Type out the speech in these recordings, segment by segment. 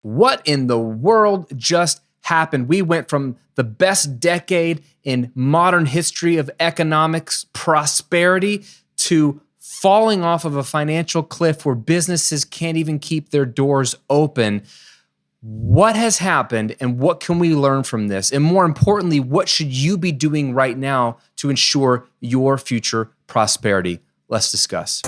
What in the world just happened? We went from the best decade in modern history of economics, prosperity, to falling off of a financial cliff where businesses can't even keep their doors open. What has happened and what can we learn from this? And more importantly, what should you be doing right now to ensure your future prosperity? Let's discuss.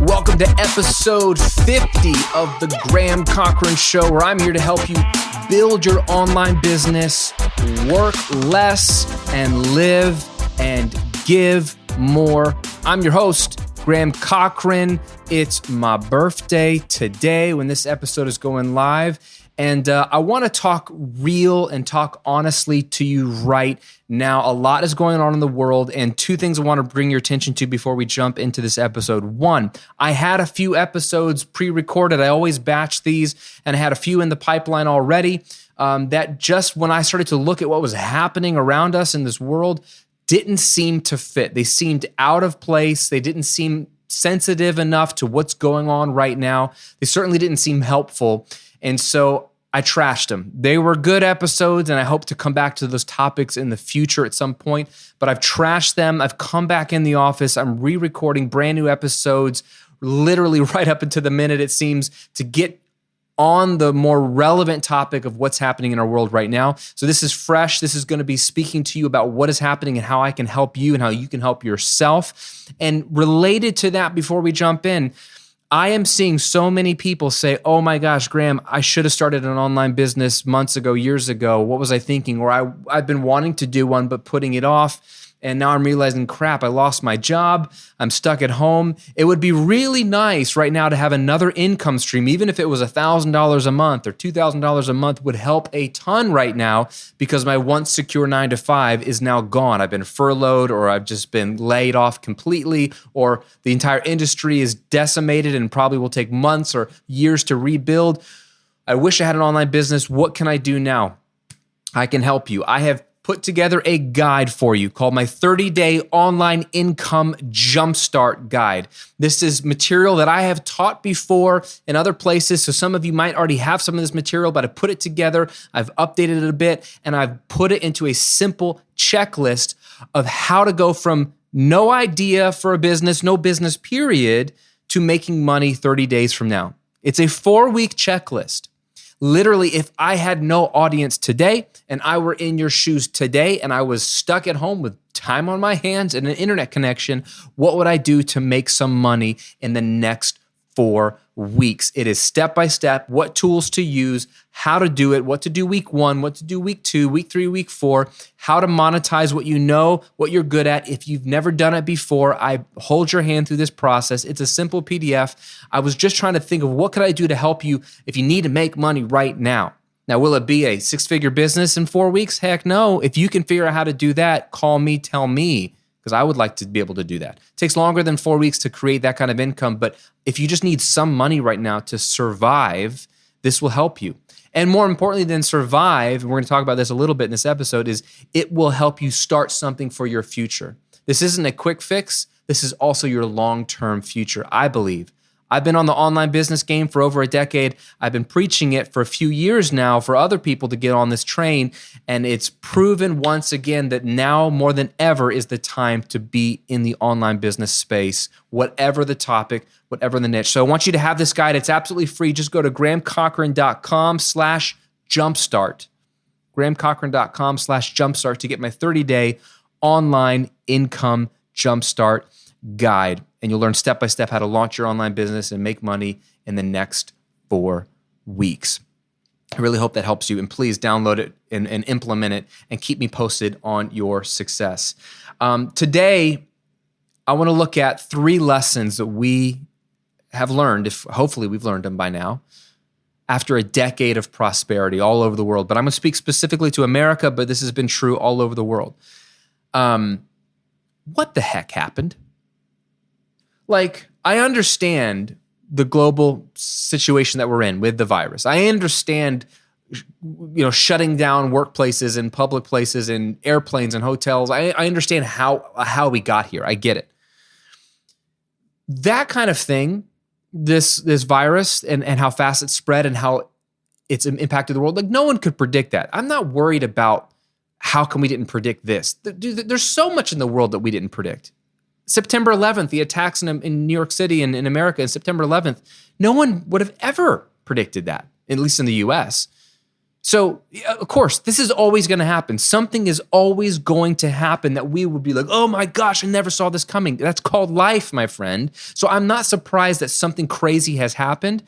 Welcome to episode 50 of the Graham Cochrane Show, where I'm here to help you build your online business, work less, and live and give more. I'm your host, Graham Cochrane. It's my birthday today when this episode is going live. And I want to talk real and talk honestly to you right now. A lot is going on in the world, and two things I want to bring your attention to before we jump into this episode. One, I had a few episodes pre-recorded. I always batch these, and I had a few in the pipeline already that just when I started to look at what was happening around us in this world, didn't seem to fit. They seemed out of place. They didn't seem sensitive enough to what's going on right now. They certainly didn't seem helpful. And so I trashed them. They were good episodes, and I hope to come back to those topics in the future at some point. But I've trashed them. I've come back in the office. I'm re-recording brand new episodes, literally right up into the minute, it seems, to get on the more relevant topic of what's happening in our world right now. So this is fresh. This is going to be speaking to you about what is happening and how I can help you and how you can help yourself. And related to that, before we jump in, I am seeing so many people say, oh my gosh, Graham, I should have started an online business months ago, years ago. What was I thinking? Or I've been wanting to do one, but putting it off. And now I'm realizing, crap, I lost my job. I'm stuck at home. It would be really nice right now to have another income stream, even if it was $1,000 a month or $2,000 a month would help a ton right now, because my once secure 9-to-5 is now gone. I've been furloughed, or I've just been laid off completely, or the entire industry is decimated and probably will take months or years to rebuild. I wish I had an online business. What can I do now? I can help you. I have put together a guide for you called my 30-day online income jumpstart guide. This is material that I have taught before in other places. So some of you might already have some of this material, but I put it together. I've updated it a bit, and I've put it into a simple checklist of how to go from no idea for a business, no business period, to making money 30 days from now. It's a 4-week checklist. Literally, if I had no audience today and I were in your shoes today and I was stuck at home with time on my hands and an internet connection, what would I do to make some money in the next 4 weeks? It is step by step, what tools to use, how to do it, what to do week 1, what to do week 2, week 3, week 4, how to monetize what you know, what you're good at. If you've never done it before, I hold your hand through this process. It's a simple PDF. I was just trying to think of what could I do to help you if you need to make money right now. Now, will it be a 6-figure business in 4 weeks? Heck no. If you can figure out how to do that, call me, tell me, because I would like to be able to do that. It takes longer than 4 weeks to create that kind of income, but if you just need some money right now to survive, this will help you. And more importantly than survive, and we're going to talk about this a little bit in this episode, is it will help you start something for your future. This isn't a quick fix. This is also your long-term future, I believe. I've been on the online business game for over a decade. I've been preaching it for a few years now for other people to get on this train. And it's proven once again that now more than ever is the time to be in the online business space, whatever the topic, whatever the niche. So I want you to have this guide. It's absolutely free. Just go to grahamcochrane.com/jumpstart. grahamcochrane.com/jumpstart to get my 30-day online income jumpstart guide. And you'll learn step-by-step how to launch your online business and make money in the next 4 weeks. I really hope that helps you. And please download it and implement it and keep me posted on your success. Today, I want to look at 3 lessons that we have learned, if hopefully we've learned them by now, after a decade of prosperity all over the world. But I'm going to speak specifically to America, but this has been true all over the world. What the heck happened? Like, I understand the global situation that we're in with the virus. I understand shutting down workplaces and public places and airplanes and hotels. I understand how we got here. I get it. That kind of thing, this virus and how fast it spread and how it's impacted the world, like no one could predict that. I'm not worried about how come we didn't predict this. There's so much in the world that we didn't predict. September 11th, the attacks in New York City and in America, on September 11th, no one would have ever predicted that, at least in the US. So, of course, this is always going to happen. Something is always going to happen that we would be like, oh my gosh, I never saw this coming. That's called life, my friend. So I'm not surprised that something crazy has happened.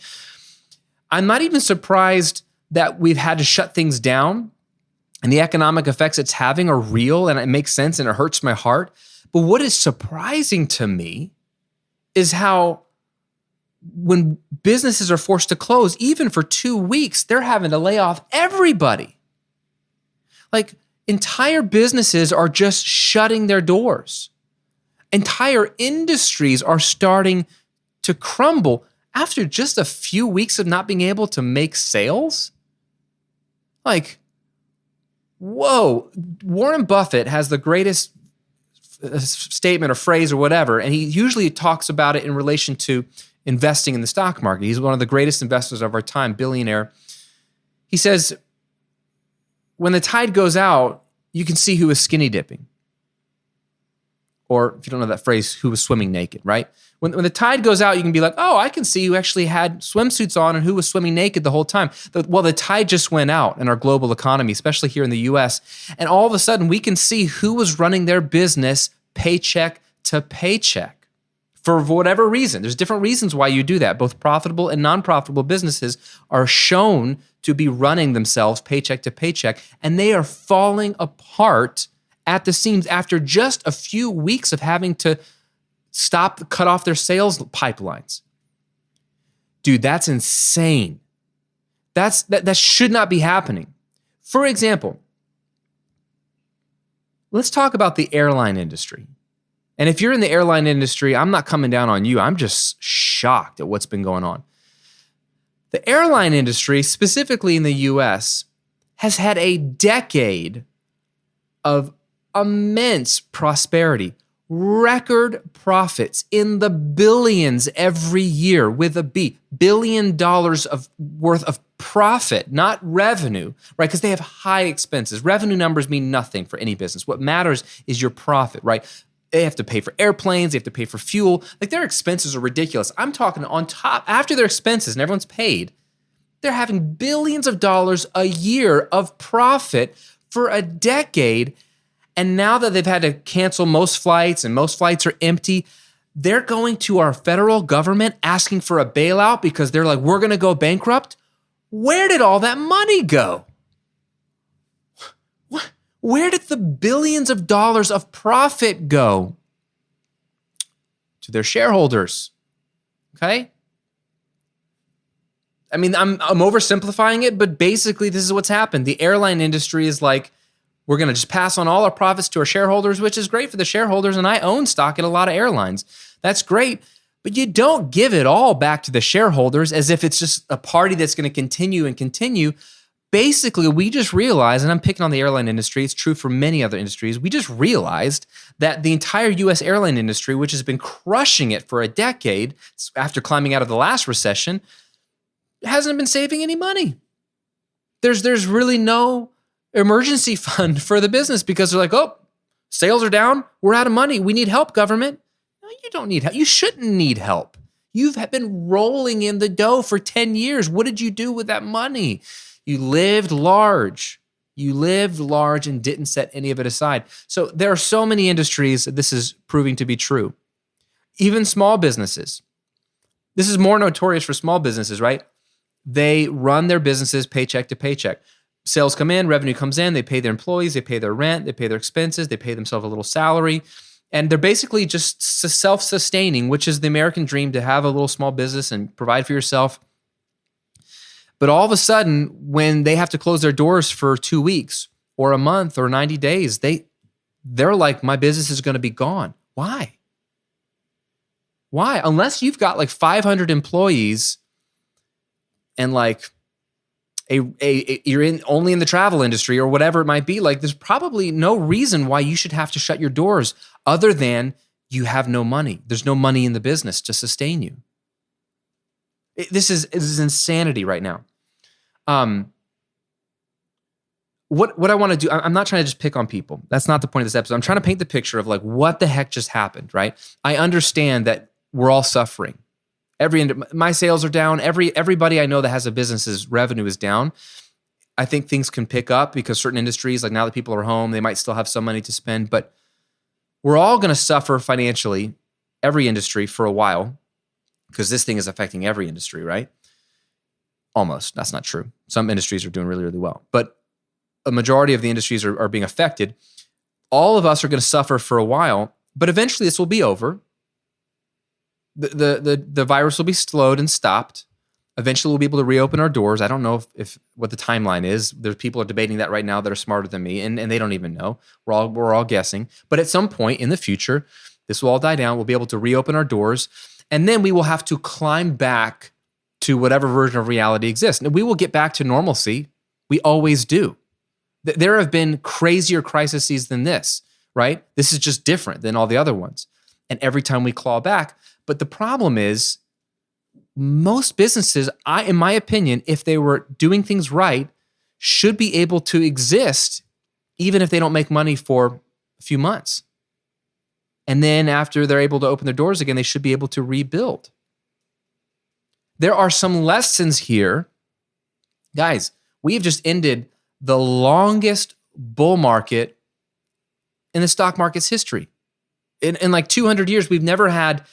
I'm not even surprised that we've had to shut things down, and the economic effects it's having are real, and it makes sense, and it hurts my heart. But what is surprising to me is how when businesses are forced to close, even for 2 weeks, they're having to lay off everybody. Like entire businesses are just shutting their doors. Entire industries are starting to crumble after just a few weeks of not being able to make sales. Like, whoa. Warren Buffett has the greatest statement or phrase or whatever, and he usually talks about it in relation to investing in the stock market. He's one of the greatest investors of our time, billionaire. He says, when the tide goes out, you can see who is skinny dipping. Or if you don't know that phrase, who was swimming naked, right? When the tide goes out, you can be like, oh, I can see who actually had swimsuits on and who was swimming naked the whole time. Well, the tide just went out in our global economy, especially here in the US. And all of a sudden, we can see who was running their business paycheck to paycheck. For whatever reason, there's different reasons why you do that. Both profitable and non-profitable businesses are shown to be running themselves paycheck to paycheck, and they are falling apart at the seams after just a few weeks of having to cut off their sales pipelines. Dude, that's insane. That should not be happening. For example, let's talk about the airline industry. And if you're in the airline industry, I'm not coming down on you. I'm just shocked at what's been going on. The airline industry, specifically in the US, has had a decade of immense prosperity, record profits in the billions every year with a B, $1 billion worth of profit, not revenue, right? Because they have high expenses. Revenue numbers mean nothing for any business. What matters is your profit, right? They have to pay for airplanes. They have to pay for fuel. Like their expenses are ridiculous. I'm talking on top, after their expenses and everyone's paid, they're having billions of dollars a year of profit for a decade. And now that they've had to cancel most flights and most flights are empty, they're going to our federal government asking for a bailout because they're like, we're going to go bankrupt. Where did all that money go? Where did the billions of dollars of profit go? To their shareholders. Okay? I mean, I'm oversimplifying it, but basically this is what's happened. The airline industry is like, we're going to just pass on all our profits to our shareholders, which is great for the shareholders, and I own stock in a lot of airlines. That's great, but you don't give it all back to the shareholders as if it's just a party that's going to continue and continue. Basically, we just realized, and I'm picking on the airline industry, it's true for many other industries, we just realized that the entire US airline industry, which has been crushing it for a decade after climbing out of the last recession, hasn't been saving any money. There's really no emergency fund for the business because they're like, oh, sales are down, we're out of money, we need help, government. No, you don't need help. You shouldn't need help. You've been rolling in the dough for 10 years. What did you do with that money? You lived large. You lived large and didn't set any of it aside. So there are so many industries that this is proving to be true. Even small businesses. This is more notorious for small businesses, right? They run their businesses paycheck to paycheck. Sales come in, revenue comes in, they pay their employees, they pay their rent, they pay their expenses, they pay themselves a little salary. And they're basically just self-sustaining, which is the American dream, to have a little small business and provide for yourself. But all of a sudden, when they have to close their doors for 2 weeks or a month or 90 days, they're like, my business is going to be gone. Why? Why? Unless you've got like 500 employees and like you're only in the travel industry or whatever it might be, like there's probably no reason why you should have to shut your doors other than you have no money. There's no money in the business to sustain you. This is insanity right now. What I want to do, I'm not trying to just pick on people. That's not the point of this episode. I'm trying to paint the picture of like what the heck just happened, right? I understand that we're all suffering. My sales are down. Everybody I know that has a business's revenue is down. I think things can pick up because certain industries, like now that people are home, they might still have some money to spend, but we're all going to suffer financially, every industry for a while, because this thing is affecting every industry, right? Almost. That's not true. Some industries are doing really, really well, but a majority of the industries are being affected. All of us are going to suffer for a while, but eventually this will be over. The virus will be slowed and stopped. Eventually we'll be able to reopen our doors. I don't know if what the timeline is. There's people are debating that right now that are smarter than me, and they don't even know. We're all guessing. But at some point in the future, this will all die down. We'll be able to reopen our doors, and then we will have to climb back to whatever version of reality exists. And we will get back to normalcy. We always do. There have been crazier crises than this, right? This is just different than all the other ones. And every time we claw back. But the problem is, most businesses, in my opinion, if they were doing things right, should be able to exist even if they don't make money for a few months. And then after they're able to open their doors again, they should be able to rebuild. There are some lessons here. Guys, we have just ended the longest bull market in the stock market's history. In like 200 years, we've never had,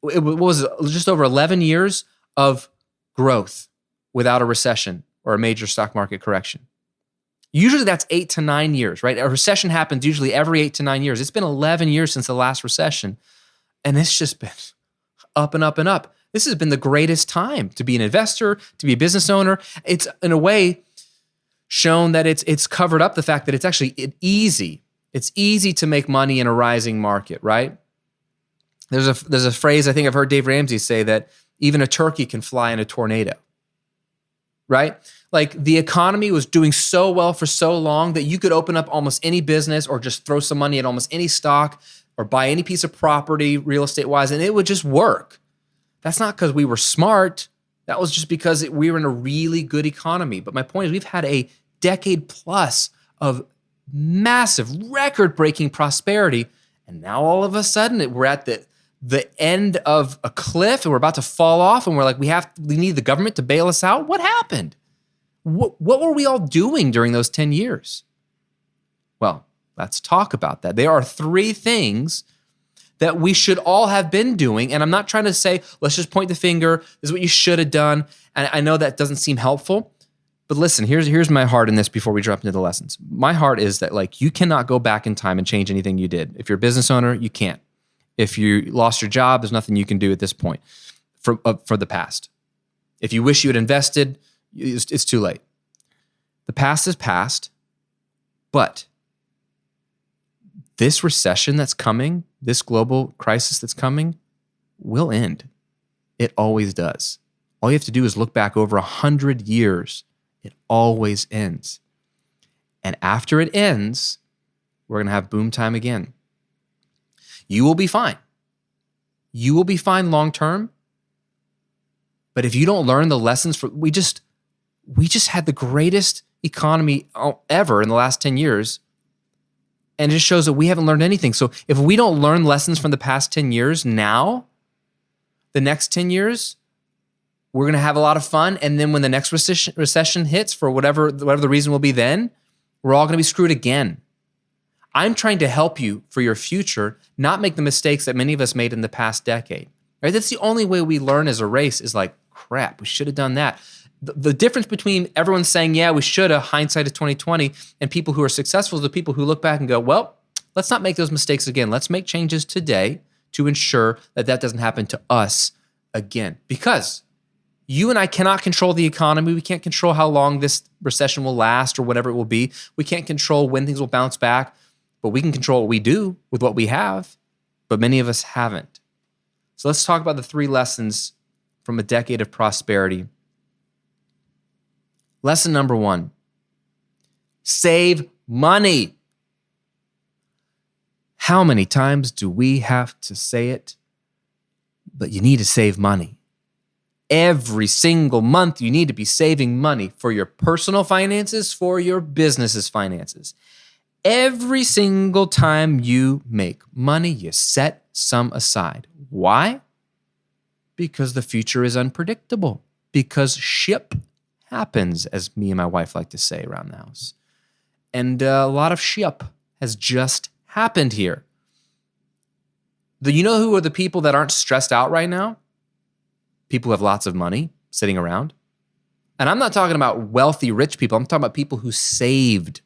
it was just over 11 years of growth without a recession or a major stock market correction. Usually that's 8 to 9 years, right? A recession happens usually every 8 to 9 years. It's been 11 years since the last recession, and it's just been up and up and up. This has been the greatest time to be an investor, to be a business owner. It's in a way shown that it's covered up the fact that it's actually easy. It's easy to make money in a rising market, right? There's a phrase I think I've heard Dave Ramsey say that even a turkey can fly in a tornado, right? Like the economy was doing so well for so long that you could open up almost any business or just throw some money at almost any stock or buy any piece of property real estate wise, and it would just work. That's not because we were smart. That was just because we were in a really good economy. But my point is we've had a decade plus of massive record-breaking prosperity. And now all of a sudden we're at the end of a cliff and we're about to fall off and we're like, we need the government to bail us out. What happened? What were we all doing during those 10 years? Well, let's talk about that. There are 3 things that we should all have been doing. And I'm not trying to say, let's just point the finger. This is what you should have done. And I know that doesn't seem helpful, but listen, here's my heart in this before we jump into the lessons. My heart is that like, you cannot go back in time and change anything you did. If you're a business owner, you can't. If you lost your job, there's nothing you can do at this point for the past. If you wish you had invested, it's too late. The past is past, but this recession that's coming, this global crisis that's coming, will end. It always does. All you have to do is look back over 100 years. It always ends. And after it ends, we're going to have boom time again. You will be fine. You will be fine long term. But if you don't learn the lessons we just had the greatest economy ever in the last 10 years. And it just shows that we haven't learned anything. So if we don't learn lessons from the past 10 years now, the next 10 years, we're going to have a lot of fun. And then when the next recession hits, for whatever the reason will be then, we're all going to be screwed again. I'm trying to help you for your future, not make the mistakes that many of us made in the past decade. Right? That's the only way we learn as a race is like, crap, we should have done that. The difference between everyone saying, yeah, we should have, hindsight is 2020, and people who are successful is the people who look back and go, well, let's not make those mistakes again. Let's make changes today to ensure that that doesn't happen to us again. Because you and I cannot control the economy. We can't control how long this recession will last or whatever it will be. We can't control when things will bounce back, but we can control what we do with what we have, but many of us haven't. So let's talk about the 3 lessons from a decade of prosperity. Lesson number 1, save money. How many times do we have to say it? But you need to save money. Every single month, you need to be saving money for your personal finances, for your business's finances. Every single time you make money, you set some aside. Why? Because the future is unpredictable. Because shit happens, as me and my wife like to say around the house. And a lot of shit has just happened here. You know who are the people that aren't stressed out right now? People who have lots of money sitting around. And I'm not talking about wealthy, rich people. I'm talking about people who saved.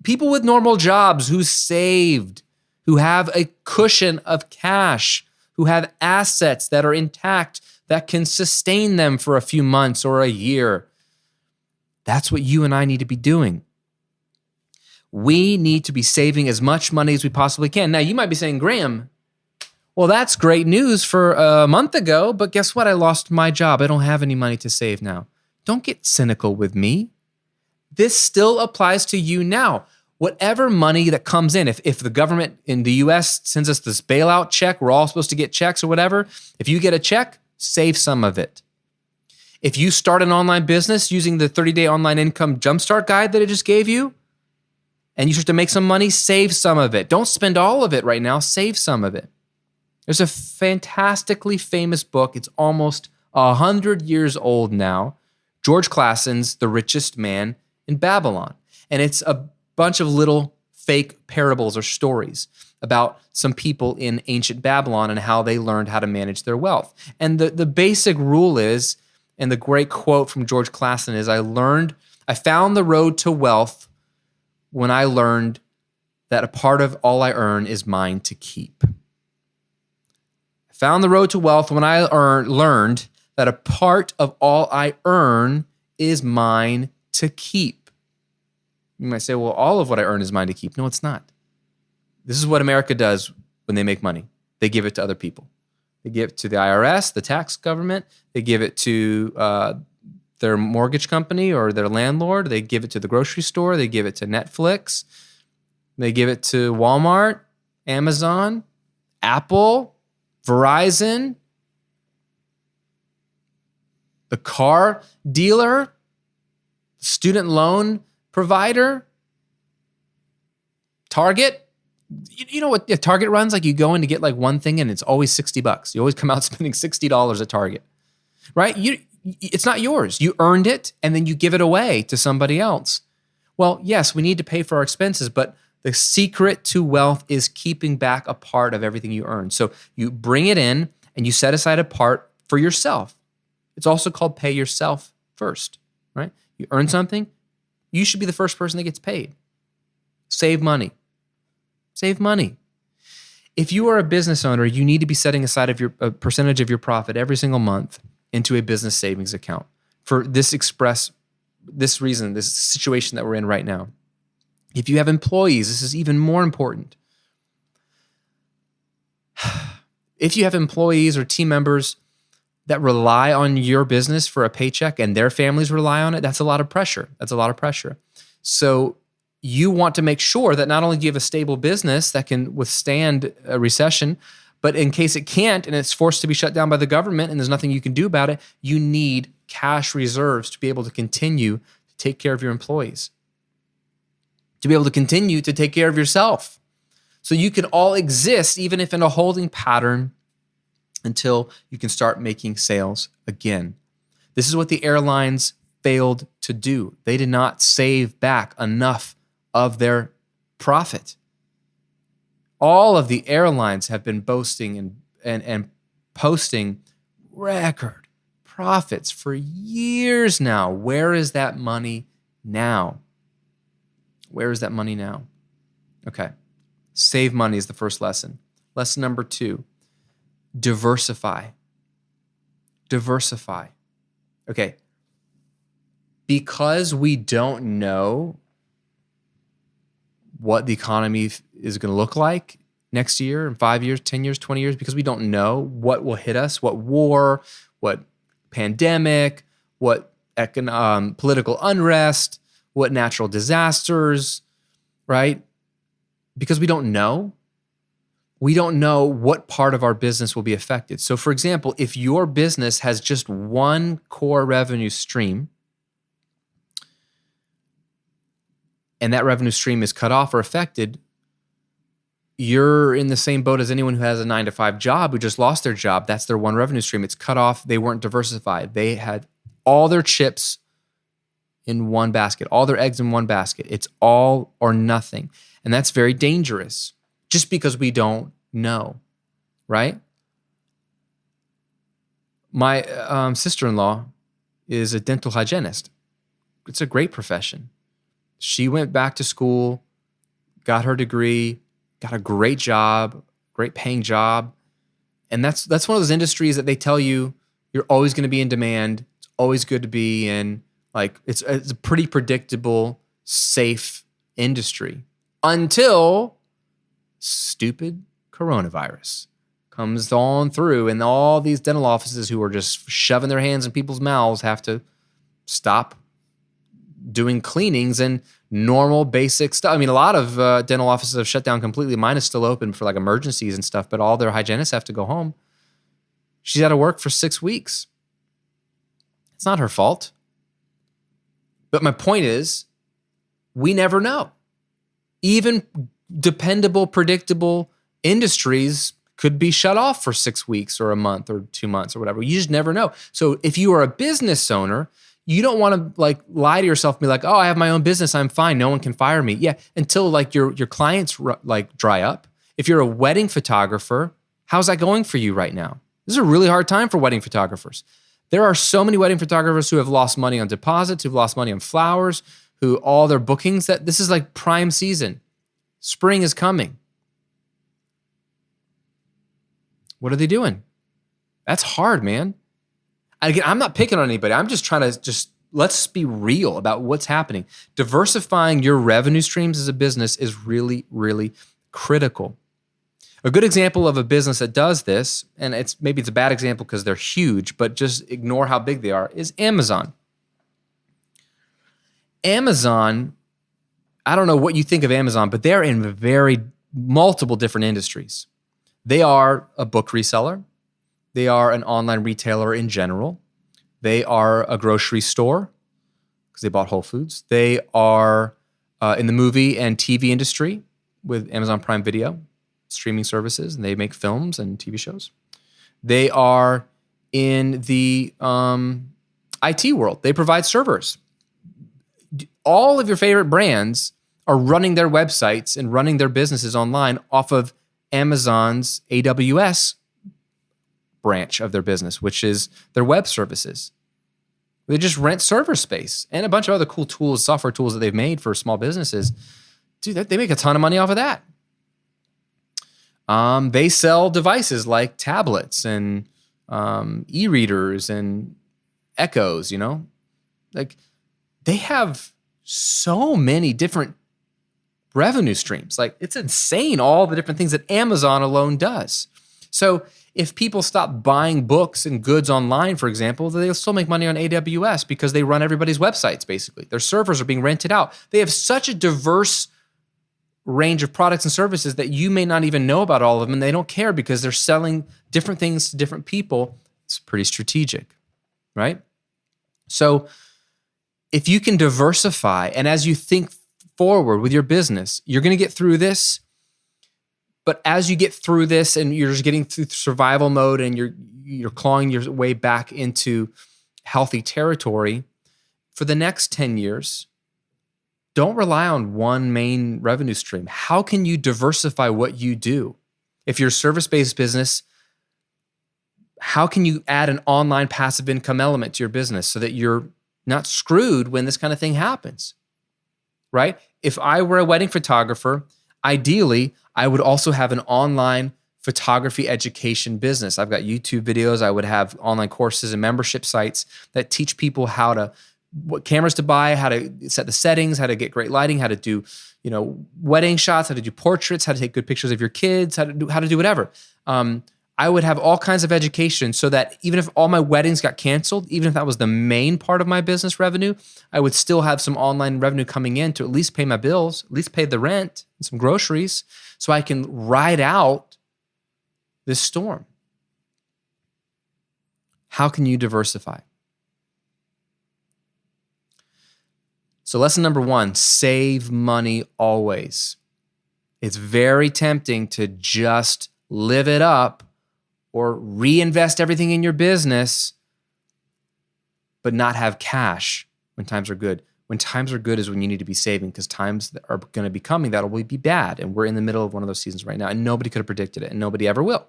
People with normal jobs who saved, who have a cushion of cash, who have assets that are intact, that can sustain them for a few months or a year. That's what you and I need to be doing. We need to be saving as much money as we possibly can. Now, you might be saying, Graham, well, that's great news for a month ago, but guess what? I lost my job. I don't have any money to save now. Don't get cynical with me. This still applies to you now. Whatever money that comes in, if the government in the US sends us this bailout check, we're all supposed to get checks or whatever. If you get a check, save some of it. If you start an online business using the 30-day online income jumpstart guide that I just gave you, and you start to make some money, save some of it. Don't spend all of it right now, save some of it. There's a fantastically famous book. It's almost 100 years old now. George Clason's The Richest Man in Babylon. And it's a bunch of little fake parables or stories about some people in ancient Babylon and how they learned how to manage their wealth. And the basic rule is, and the great quote from George Clason is, I found the road to wealth when I learned that a part of all I earn is mine to keep. I found the road to wealth when I learned that a part of all I earn is mine to keep. You might say, well, all of what I earn is mine to keep. No, it's not. This is what America does when they make money. They give it to other people. They give it to the IRS, the tax government. They give it to their mortgage company or their landlord. They give it to the grocery store. They give it to Netflix. They give it to Walmart, Amazon, Apple, Verizon, the car dealer, student loan provider, Target. You know what Target runs? Like, you go in to get like one thing and it's always $60. You always come out spending $60 at Target, right? It's not yours. You earned it and then you give it away to somebody else. Well, yes, we need to pay for our expenses, but the secret to wealth is keeping back a part of everything you earn. So you bring it in and you set aside a part for yourself. It's also called pay yourself first, right? You earn something, you should be the first person that gets paid. Save money. Save money. If you are a business owner, you need to be setting aside a percentage of your profit every single month into a business savings account for this reason, this situation that we're in right now. If you have employees, this is even more important. If you have employees or team members that rely on your business for a paycheck and their families rely on it, that's a lot of pressure. So you want to make sure that not only do you have a stable business that can withstand a recession, but in case it can't and it's forced to be shut down by the government and there's nothing you can do about it, you need cash reserves to be able to continue to take care of your employees, to be able to continue to take care of yourself. So you can all exist even if in a holding pattern until you can start making sales again. This is what the airlines failed to do. They did not save back enough of their profit. All of the airlines have been boasting and posting record profits for years now. Where is that money now? Where is that money now? Okay. Save money is the first lesson. Lesson number 2, diversify. Diversify. Okay. Because we don't know what the economy is going to look like next year, in 5 years, 10 years, 20 years, because we don't know what will hit us, what war, what pandemic, what political unrest, what natural disasters, right? Because we don't know. We don't know what part of our business will be affected. So for example, if your business has just one core revenue stream, and that revenue stream is cut off or affected, you're in the same boat as anyone who has a 9-to-5 job who just lost their job. That's their one revenue stream. It's cut off. They weren't diversified. They had all their chips in one basket, all their eggs in one basket. It's all or nothing. And that's very dangerous just because we don't know, right? My sister-in-law is a dental hygienist. It's a great profession. She went back to school, got her degree, got a great job, great paying job. And that's one of those industries that they tell you you're always going to be in demand. It's always good to be in. Like it's a pretty predictable, safe industry until stupid coronavirus comes on through and all these dental offices who are just shoving their hands in people's mouths have to stop doing cleanings and normal basic stuff. I mean, a lot of dental offices have shut down completely. Mine is still open for like emergencies and stuff, but all their hygienists have to go home. She's out of work for 6 weeks. It's not her fault. But my point is, we never know. Even dependable, predictable industries could be shut off for 6 weeks or a month or 2 months or whatever. You just never know. So if you are a business owner, you don't want to like lie to yourself and be like, oh, I have my own business. I'm fine. No one can fire me. Yeah. Until like your clients like dry up. If you're a wedding photographer, how's that going for you right now? This is a really hard time for wedding photographers. There are so many wedding photographers who have lost money on deposits, who've lost money on flowers, who all their bookings, that this is like prime season. Spring is coming. What are they doing? That's hard, man. Again, I'm not picking on anybody. I'm just trying to let's be real about what's happening. Diversifying your revenue streams as a business is really, really critical. A good example of a business that does this, and maybe it's a bad example because they're huge, but just ignore how big they are, is Amazon. Amazon, I don't know what you think of Amazon, but they're in very multiple different industries. They are a book reseller. They are an online retailer in general. They are a grocery store because they bought Whole Foods. They are in the movie and TV industry with Amazon Prime Video, streaming services, and they make films and TV shows. They are in the IT world. They provide servers. All of your favorite brands are running their websites and running their businesses online off of Amazon's AWS branch of their business, which is their web services. They just rent server space and a bunch of other cool tools, software tools that they've made for small businesses. Dude, they make a ton of money off of that. They sell devices like tablets and e-readers and Echoes, like they have so many different revenue streams. Like it's insane all the different things that Amazon alone does. So if people stop buying books and goods online, for example, they'll still make money on AWS because they run everybody's websites, basically. Their servers are being rented out. They have such a diverse range of products and services that you may not even know about all of them, and they don't care because they're selling different things to different people. It's pretty strategic, right? So if you can diversify, and as you think forward with your business, you're going to get through this. But as you get through this and you're just getting through survival mode and you're clawing your way back into healthy territory, for the next 10 years, don't rely on one main revenue stream. How can you diversify what you do? If you're a service-based business, how can you add an online passive income element to your business so that you're not screwed when this kind of thing happens, right? If I were a wedding photographer, ideally, I would also have an online photography education business. I've got YouTube videos. I would have online courses and membership sites that teach people what cameras to buy, how to set the settings, how to get great lighting, how to do, wedding shots, how to do portraits, how to take good pictures of your kids, how to do whatever. I would have all kinds of education so that even if all my weddings got canceled, even if that was the main part of my business revenue, I would still have some online revenue coming in to at least pay my bills, at least pay the rent and some groceries so I can ride out this storm. How can you diversify? So lesson number 1, save money always. It's very tempting to just live it up or reinvest everything in your business, but not have cash when times are good. When times are good is when you need to be saving, because times that are going to be coming that will be bad. And we're in the middle of one of those seasons right now, and nobody could have predicted it, and nobody ever will.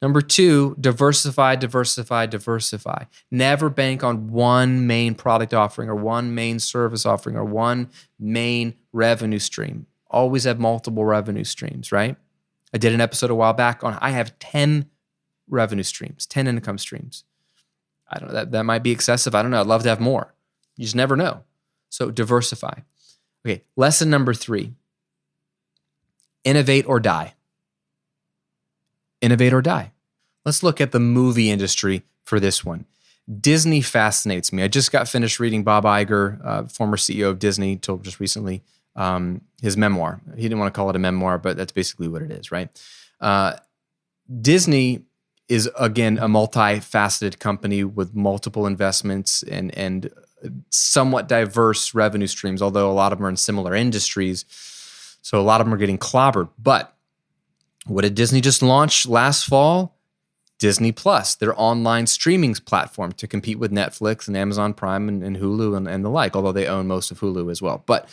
Number 2, diversify, diversify, diversify. Never bank on one main product offering or one main service offering or one main revenue stream. Always have multiple revenue streams, right? I did an episode a while back on I have 10 revenue streams, 10 income streams. I don't know, that might be excessive. I don't know. I'd love to have more. You just never know. So diversify. Okay, lesson number 3, innovate or die. Innovate or die. Let's look at the movie industry for this one. Disney fascinates me. I just got finished reading Bob Iger, former CEO of Disney, till just recently, his memoir. He didn't want to call it a memoir, but that's basically what it is, right? Disney is, again, a multifaceted company with multiple investments and somewhat diverse revenue streams, although a lot of them are in similar industries. So a lot of them are getting clobbered. But what did Disney just launch last fall? Disney Plus, their online streaming platform to compete with Netflix and Amazon Prime and Hulu and the like, although they own most of Hulu as well. But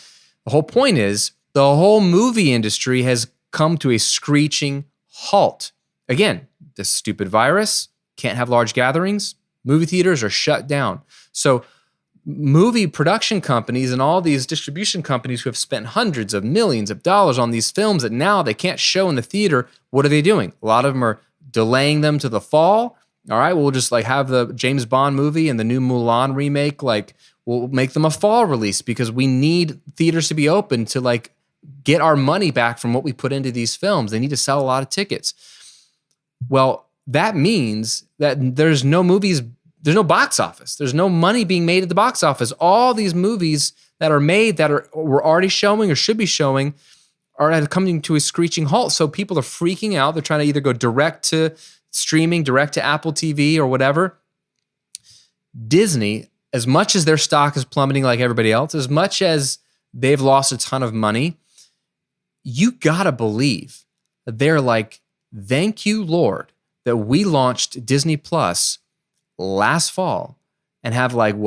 the whole point is the whole movie industry has come to a screeching halt. Again, this stupid virus, can't have large gatherings, movie theaters are shut down. So movie production companies and all these distribution companies who have spent hundreds of millions of dollars on these films that now they can't show in the theater, what are they doing? A lot of them are delaying them to the fall. All right, we'll just have the James Bond movie and the new Mulan remake, we'll make them a fall release because we need theaters to be open to get our money back from what we put into these films. They need to sell a lot of tickets. Well, that means that there's no movies, there's no box office. There's no money being made at the box office. All these movies that are made were already showing or should be showing are coming to a screeching halt. So people are freaking out. They're trying to either go direct to streaming, direct to Apple TV or whatever. Disney, as much as their stock is plummeting like everybody else, as much as they've lost a ton of money, you gotta believe that they're thank you, Lord, that we launched Disney Plus last fall and have 10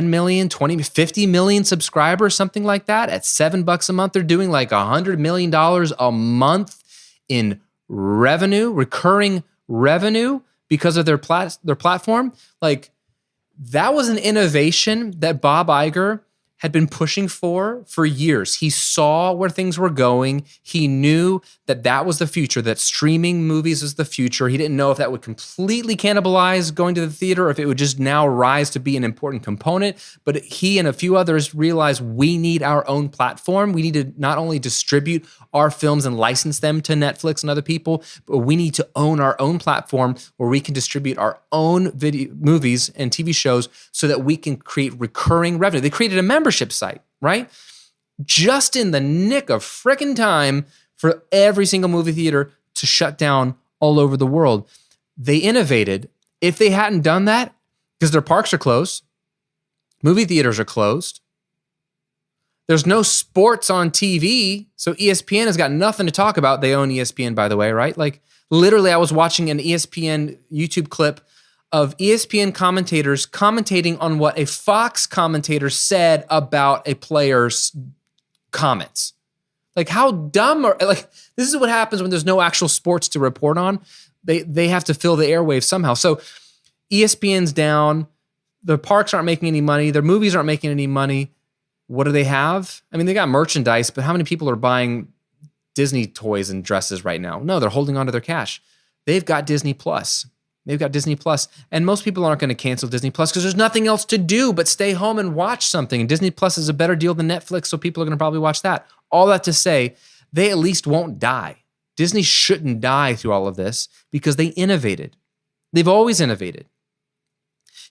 million, 20, 50 million subscribers, something like that. At $7 a month, they're doing $100 million a month in revenue, recurring revenue because of their platform. That was an innovation that Bob Iger had been pushing for years. He saw where things were going. He knew that was the future, that streaming movies is the future. He didn't know if that would completely cannibalize going to the theater or if it would just now rise to be an important component. But he and a few others realized we need our own platform. We need to not only distribute our films and license them to Netflix and other people, but we need to own our own platform where we can distribute our own movies and TV shows so that we can create recurring revenue. They created a membership site, right? Just in the nick of frickin' time for every single movie theater to shut down all over the world. They innovated. If they hadn't done that, because their parks are closed, movie theaters are closed, there's no sports on TV, so ESPN has got nothing to talk about. They own ESPN, by the way, right? Literally, I was watching an ESPN YouTube clip of ESPN commentators commentating on what a Fox commentator said about a player's comments. How dumb this is what happens when there's no actual sports to report on. They have to fill the airwaves somehow. So ESPN's down. The parks aren't making any money. Their movies aren't making any money. What do they have? I mean, they got merchandise, but how many people are buying Disney toys and dresses right now? No, they're holding on to their cash. They've got Disney Plus. And most people aren't going to cancel Disney Plus because there's nothing else to do but stay home and watch something. And Disney Plus is a better deal than Netflix, so people are going to probably watch that. All that to say, they at least won't die. Disney shouldn't die through all of this because they innovated. They've always innovated.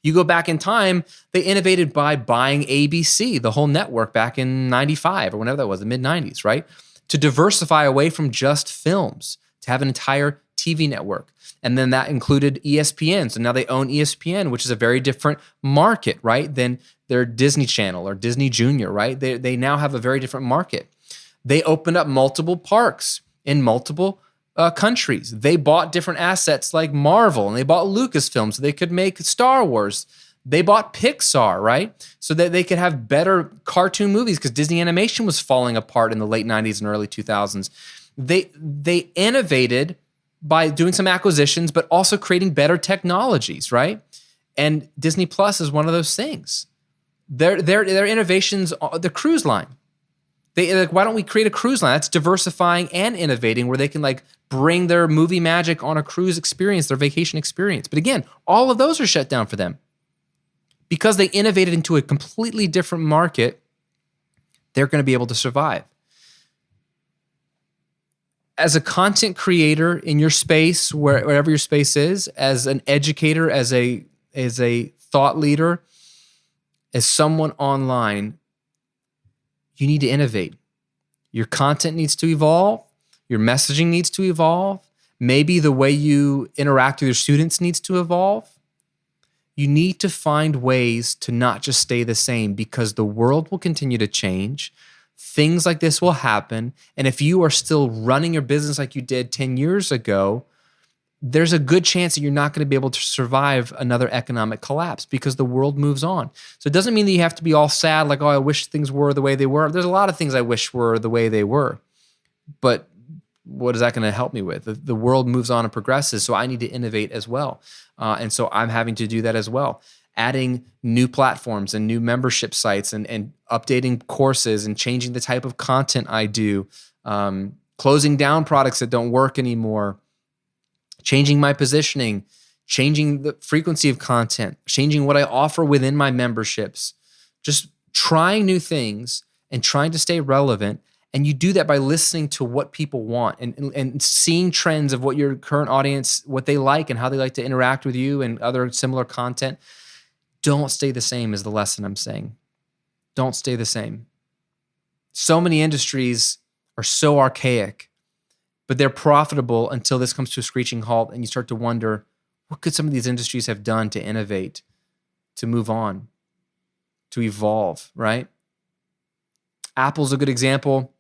You go back in time, they innovated by buying ABC, the whole network back in 95 or whenever that was, the mid-90s, right? To diversify away from just films, to have an entire TV network. And then that included ESPN. So now they own ESPN, which is a very different market, right, than their Disney Channel or Disney Junior, right? They now have a very different market. They opened up multiple parks in multiple countries. They bought different assets like Marvel, and they bought Lucasfilm so they could make Star Wars. They bought Pixar, right? So that they could have better cartoon movies because Disney animation was falling apart in the late 90s and early 2000s. They innovated by doing some acquisitions, but also creating better technologies, right? And Disney Plus is one of those things. Their innovations, the cruise line. They like, why don't we create a cruise line? That's diversifying and innovating where they can like bring their movie magic on a cruise experience, their vacation experience. But again, all of those are shut down for them. Because they innovated into a completely different market, they're going to be able to survive. As a content creator in your space, wherever your space is, as an educator, as a thought leader, as someone online, you need to innovate. Your content needs to evolve. Your messaging needs to evolve. Maybe the way you interact with your students needs to evolve. You need to find ways to not just stay the same because the world will continue to change. Things like this will happen. And if you are still running your business like you did 10 years ago, there's a good chance that you're not going to be able to survive another economic collapse because the world moves on. So it doesn't mean that you have to be all sad, like, oh, I wish things were the way they were. There's a lot of things I wish were the way they were. But what is that going to help me with? The world moves on and progresses, so I need to innovate as well. And so I'm having to do that as well. Adding new platforms and new membership sites and updating courses and changing the type of content I do, closing down products that don't work anymore, changing my positioning, changing the frequency of content, changing what I offer within my memberships, just trying new things and trying to stay relevant. And you do that by listening to what people want and seeing trends of what your current audience, what they like and how they like to interact with you and other similar content. Don't stay the same is the lesson I'm saying. Don't stay the same. So many industries are so archaic, but they're profitable until this comes to a screeching halt and you start to wonder, what could some of these industries have done to innovate, to move on, to evolve, right? Apple's a good example.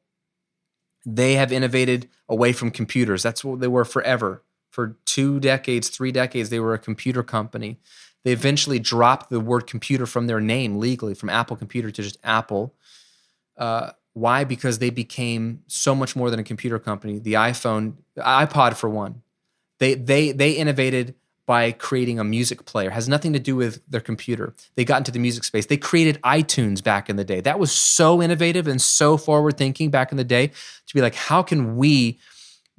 They have innovated away from computers. That's what they were forever. For 2 decades, 3 decades, they were a computer company. They eventually dropped the word computer from their name legally, from Apple Computer to just Apple. Why? Because they became so much more than a computer company. The iPhone, the iPod for one, they innovated by creating a music player. It has nothing to do with their computer. They got into the music space. They created iTunes back in the day. That was so innovative and so forward thinking back in the day to be like, how can we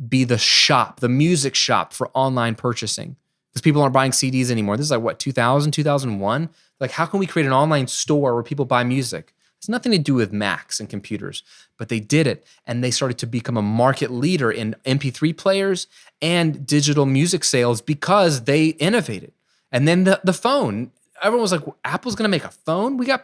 be the shop, the music shop for online purchasing? Because people aren't buying CDs anymore. This is like what, 2000, 2001? Like, how can we create an online store where people buy music? It's nothing to do with Macs and computers, but they did it. And they started to become a market leader in MP3 players and digital music sales because they innovated. And then the phone, everyone was like, well, Apple's going to make a phone? We got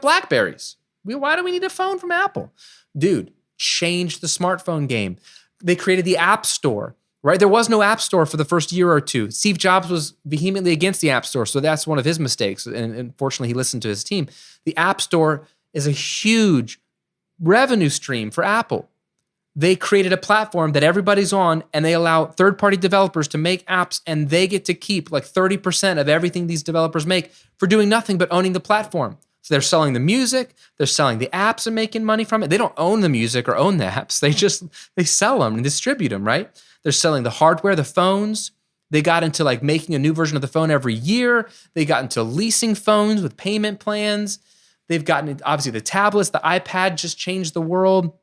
Blackberries. Why do we need a phone from Apple? Dude, changed the smartphone game. They created the App Store, right? There was no App Store for the first year or two. Steve Jobs was vehemently against the App Store, so that's one of his mistakes. And unfortunately, he listened to his team. The App Store is a huge revenue stream for Apple. They created a platform that everybody's on, and they allow third-party developers to make apps, and they get to keep like 30% of everything these developers make for doing nothing but owning the platform. So they're selling the music, they're selling the apps and making money from it. They don't own the music or own the apps. They sell them and distribute them, right? They're selling the hardware, the phones. They got into like making a new version of the phone every year. They got into leasing phones with payment plans. They've gotten, obviously, the tablets, the iPad just changed the world,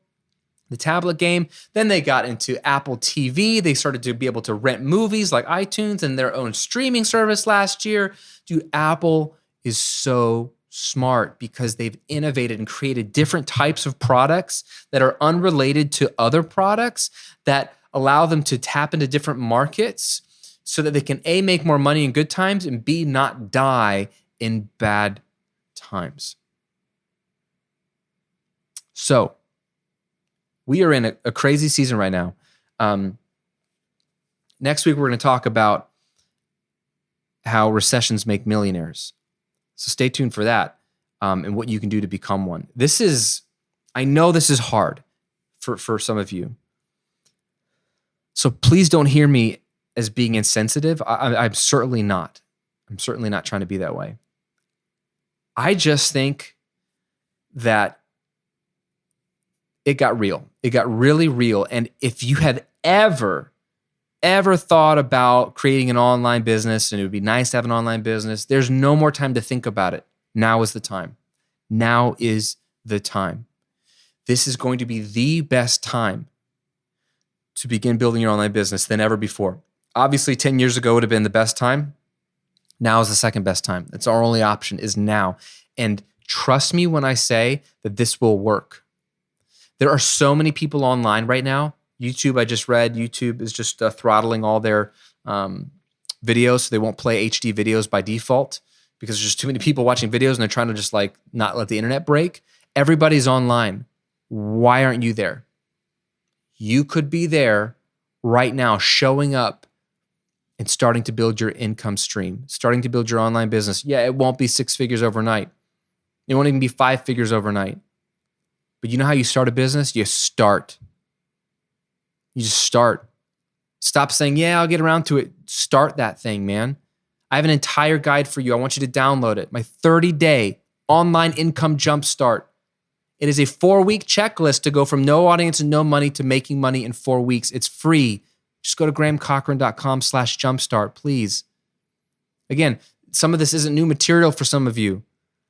the tablet game. Then they got into Apple TV. They started to be able to rent movies like iTunes and their own streaming service last year. Dude, Apple is so smart because they've innovated and created different types of products that are unrelated to other products that allow them to tap into different markets so that they can A, make more money in good times, and B, not die in bad times. So we are in a crazy season right now. Next week, we're going to talk about how recessions make millionaires. So stay tuned for that and what you can do to become one. I know this is hard for some of you. So please don't hear me as being insensitive. I'm certainly not. I'm certainly not trying to be that way. I just think that it got real. It got really real. And if you had ever thought about creating an online business and it would be nice to have an online business, there's no more time to think about it. Now is the time. Now is the time. This is going to be the best time to begin building your online business than ever before. Obviously, 10 years ago would have been the best time. Now is the second best time. That's our only option, is now. And trust me when I say that this will work. There are so many people online right now. YouTube, I just read, YouTube is just throttling all their videos so they won't play HD videos by default because there's just too many people watching videos and they're trying to just like not let the internet break. Everybody's online. Why aren't you there? You could be there right now, showing up and starting to build your income stream, starting to build your online business. Yeah, it won't be 6 figures overnight. It won't even be 5 figures overnight. But you know how you start a business? You start. You just start. Stop saying, yeah, I'll get around to it. Start that thing, man. I have an entire guide for you. I want you to download it. My 30-day online income jumpstart. It is a 4-week checklist to go from no audience and no money to making money in 4 weeks. It's free. Just go to grahamcochrane.com/jumpstart, please. Again, some of this isn't new material for some of you,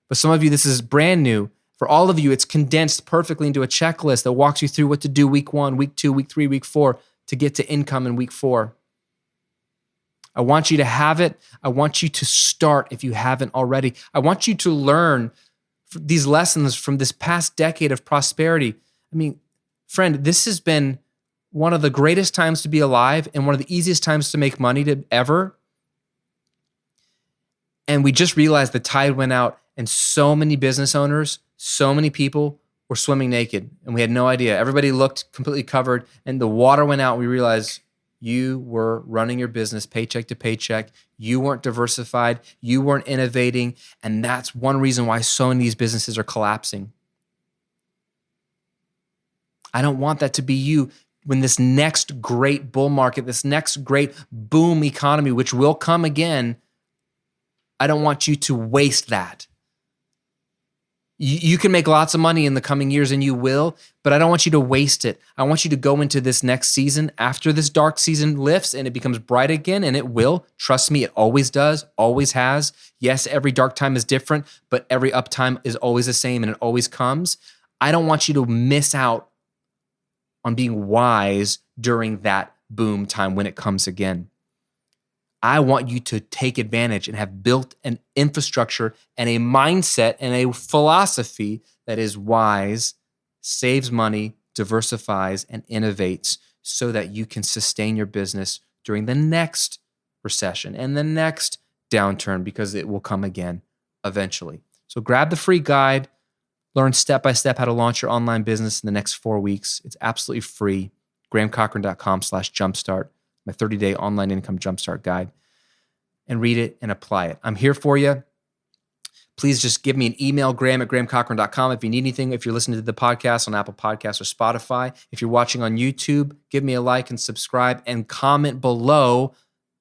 but some of you, this is brand new. For all of you, it's condensed perfectly into a checklist that walks you through what to do week 1, week 2, week 3, week 4 to get to income in week 4. I want you to have it. I want you to start if you haven't already. I want you to learn these lessons from this past decade of prosperity. I mean, friend, this has been one of the greatest times to be alive and one of the easiest times to make money to ever. And we just realized the tide went out and so many business owners, so many people were swimming naked and we had no idea. Everybody looked completely covered and the water went out. And we realized you were running your business paycheck to paycheck. You weren't diversified. You weren't innovating. And that's one reason why so many of these businesses are collapsing. I don't want that to be you when this next great bull market, this next great boom economy, which will come again. I don't want you to waste that. You can make lots of money in the coming years and you will, but I don't want you to waste it. I want you to go into this next season after this dark season lifts and it becomes bright again, and it will. Trust me, it always does, always has. Yes, every dark time is different, but every up time is always the same and it always comes. I don't want you to miss out on being wise during that boom time when it comes again. I want you to take advantage and have built an infrastructure and a mindset and a philosophy that is wise, saves money, diversifies, and innovates so that you can sustain your business during the next recession and the next downturn, because it will come again eventually. So grab the free guide, learn step-by-step how to launch your online business in the next 4 weeks. It's absolutely free. grahamcochrane.com/jumpstart. My 30-day online income jumpstart guide, and read it and apply it. I'm here for you. Please just give me an email, graham@grahamcochrane.com. If you need anything, if you're listening to the podcast on Apple Podcasts or Spotify, if you're watching on YouTube, give me a like and subscribe and comment below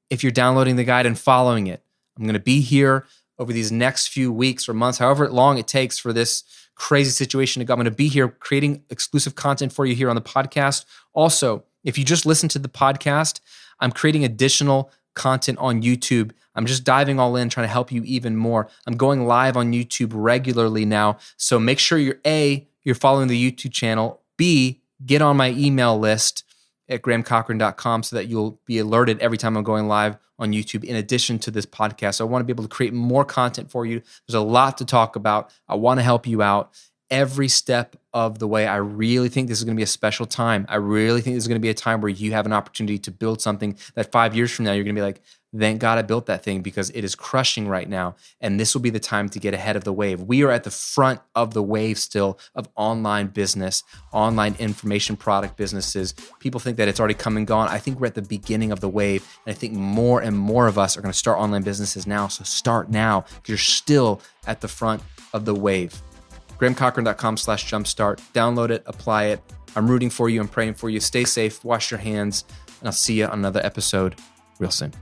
if you're downloading the guide and following it. I'm going to be here over these next few weeks or months, however long it takes for this crazy situation to go. I'm going to be here creating exclusive content for you here on the podcast. Also, if you just listen to the podcast, I'm creating additional content on YouTube. I'm just diving all in, trying to help you even more. I'm going live on YouTube regularly now. So make sure you're following the YouTube channel. B, get on my email list at grahamcochrane.com so that you'll be alerted every time I'm going live on YouTube in addition to this podcast. So I want to be able to create more content for you. There's a lot to talk about. I want to help you out every step of the way. I really think this is going to be a special time. I really think this is going to be a time where you have an opportunity to build something that 5 years from now, you're going to be like, thank God I built that thing because it is crushing right now. And this will be the time to get ahead of the wave. We are at the front of the wave still of online business, online information product businesses. People think that it's already come and gone. I think we're at the beginning of the wave. And I think more and more of us are going to start online businesses now. So start now because you're still at the front of the wave. GrahamCochrane.com/jumpstart. Download it, apply it. I'm rooting for you and praying for you. Stay safe, wash your hands, and I'll see you on another episode real soon.